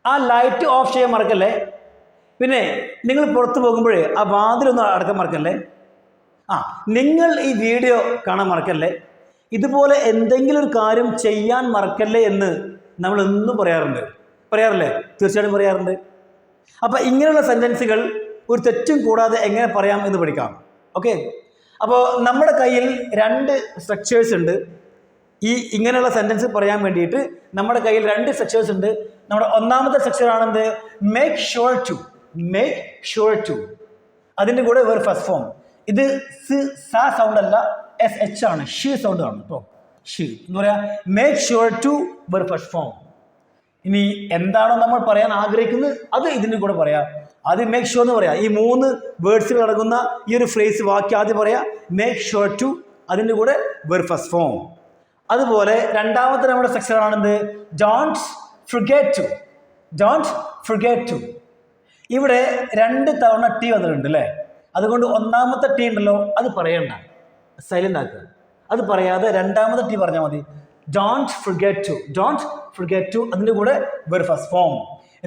ആ light of ചെയ്യാൻ മറക്കല്ലേ. പിന്നെ നിങ്ങൾ പുറത്തു പോകുമ്പോഴേ ആ വാതിലൊന്നും അടക്കാൻ മറക്കല്ലേ. നിങ്ങൾ ഈ വീഡിയോ കാണാൻ മറക്കല്ലേ. ഇതുപോലെ എന്തെങ്കിലും ഒരു കാര്യം ചെയ്യാൻ മറക്കല്ലേ എന്ന് നമ്മൾ എന്നും പറയാറില്ലേ? തീർച്ചയായിട്ടും പറയാറുണ്ട്. അപ്പോൾ ഇങ്ങനെയുള്ള സെൻറ്റൻസുകൾ ഒരു തെറ്റും കൂടാതെ എങ്ങനെ പറയാം എന്ന് പഠിക്കാം. ഓക്കെ, അപ്പോൾ നമ്മുടെ കയ്യിൽ 2 സ്ട്രക്ചേഴ്സ് ഉണ്ട്. ഇങ്ങനെയുള്ള സെൻറ്റൻസ് പറയാൻ വേണ്ടിയിട്ട് നമ്മുടെ കയ്യിൽ 2 സ്ട്രക്ചേഴ്സ് ഉണ്ട്. നമ്മുടെ ഒന്നാമത്തെ സ്ട്രക്ചർ ആണെന്ത്? Make sure to. അതിൻ്റെ കൂടെ വേറെ ഫസ്റ്റ് ഫോം. ഇത് സ സൗണ്ട് അല്ല, SH ആണ്, ഷീ സൗണ്ട് ആണ് കേട്ടോ. ഷീ എന്ന് പറയാ മേക്ക് ഷുവർ ടു വേറെ ഫസ്റ്റ് ഫോം. ഇനി എന്താണോ നമ്മൾ പറയാൻ ആഗ്രഹിക്കുന്നത് അത് ഇതിൻ്റെ കൂടെ പറയാം. ആദ്യം മേക്ക് ഷുവർ എന്ന് പറയാം. ഈ 3 വേർഡ്സിൽ അടങ്ങുന്ന ഈ ഒരു ഫ്രേസ് വാക്യം ആദ്യം പറയാം, മേക്ക് ഷുവർ ടു, അതിൻ്റെ കൂടെ വേറെ ഫസ്റ്റ് ഫോം. അതുപോലെ രണ്ടാമത്തെ നമ്മുടെ സെക്ഷൻ ആണെന്ത്? Don't forget to. ഇവിടെ 2 തവണ ടി വന്നിട്ടുണ്ട് അല്ലേ. അതുകൊണ്ട് ഒന്നാമത്തെ ടി ഉണ്ടല്ലോ, അത് പറയണ്ട, സൈലന്റ് ആക്കുക. അത് പറയാതെ രണ്ടാമത്തെ ടി പറഞ്ഞാൽ മതി. ഡോണ്ട് ഫർഗെറ്റ് ടു, അതിൻ്റെ കൂടെ വേറെ ഫസ്റ്റ് ഫോം.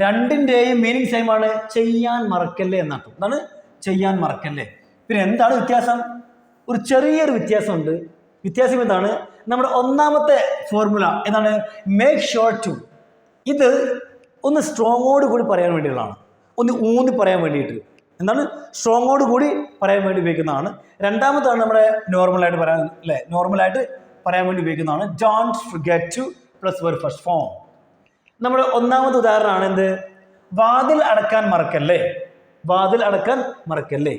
രണ്ടിൻ്റെയും മീനിങ് സെയിം ആണ്, ചെയ്യാൻ മറക്കല്ലേ എന്നർത്ഥം. എന്താണ് ചെയ്യാൻ മറക്കല്ലേ? പിന്നെ എന്താണ് വ്യത്യാസം? ഒരു ചെറിയൊരു വ്യത്യാസമുണ്ട്. വ്യത്യാസം എന്താണ്? നമ്മുടെ ഒന്നാമത്തെ ഫോർമുല എന്താണ്? Make sure to. ഇത് ഒന്ന് സ്ട്രോങ്ങോട് കൂടി പറയാൻ വേണ്ടിയുള്ളതാണ്, ഒന്ന് ഊന്നി പറയാൻ വേണ്ടിയിട്ട്. എന്താണ്? സ്ട്രോങ്ങോട് കൂടി പറയാൻ വേണ്ടി ഉപയോഗിക്കുന്നതാണ്. രണ്ടാമത്താണ് നമ്മുടെ നോർമലായിട്ട് പറയാൻ വേണ്ടി ഉപയോഗിക്കുന്നതാണ്. ഡോണ്ട് ഫർഗെറ്റ് ടു പ്ലസ് വേറെ ഫസ്റ്റ് ഫോം. നമ്മുടെ ഒന്നാമത്തെ ഉദാഹരണമാണ് എന്ത്? വാതിൽ അടക്കാൻ മറക്കല്ലേ.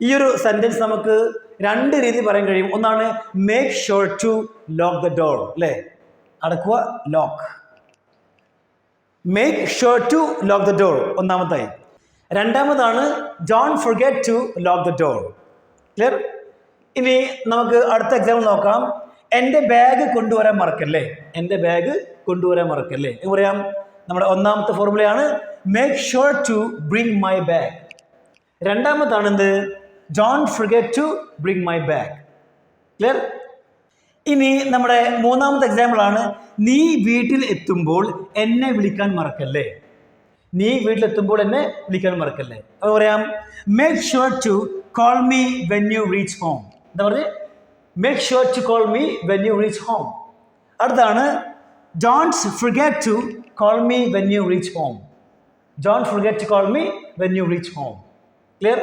ഈ ഒരു സെന്റൻസ് നമുക്ക് 2 രീതിയിൽ പറയാൻ കഴിയും. ഒന്നാണ് make sure to lock the door, അല്ലേ? അടക്കുക, lock. Make sure to lock the door ഒന്നാമതായി. രണ്ടാമതാണ് don't forget to lock the door. Clear? ഇനി നമുക്ക് അടുത്ത എക്സാമ്പിൾ നോക്കാം. എൻ്റെ ബാഗ് കൊണ്ടുവരാൻ മറക്കല്ലേ. എന്ന് പറയാം. നമ്മുടെ ഒന്നാമത്തെ ഫോർമുലയാണ് make sure to bring my bag. രണ്ടാമതാണ് എന്ത്? Don't forget to bring my bag. Clear? ഇനി നമ്മുടെ മൂന്നാമത്തെ എക്സാമ്പിൾ ആണ് നീ വീട്ടിൽ എത്തുമ്പോൾ എന്നെ വിളിക്കാൻ മറക്കല്ലേ. അത് പറയാം make sure to call me when you reach home. എന്താ പറഞ്ഞത്? Make sure to call me when you reach home. അടുത്താണ് don't forget to call me when you reach home. Clear?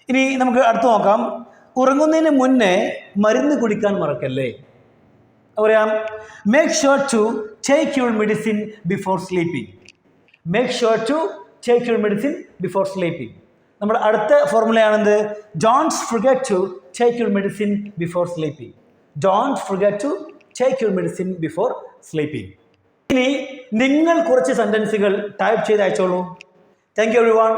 ഇനി നമുക്ക് അടുത്ത് നോക്കാം. ഉറങ്ങുന്നതിന് മുന്നേ മരുന്ന് കുടിക്കാൻ മറക്കല്ലേ. പറയാം make sure to take your medicine before sleeping. നമ്മുടെ അടുത്ത ഫോർമുലയാണെന്ത്? Don't forget to take your medicine before sleeping. ഇനി നിങ്ങൾ കുറച്ച് സെന്റൻസുകൾ ടൈപ്പ് ചെയ്ത് അയച്ചോളൂ. Thank you everyone.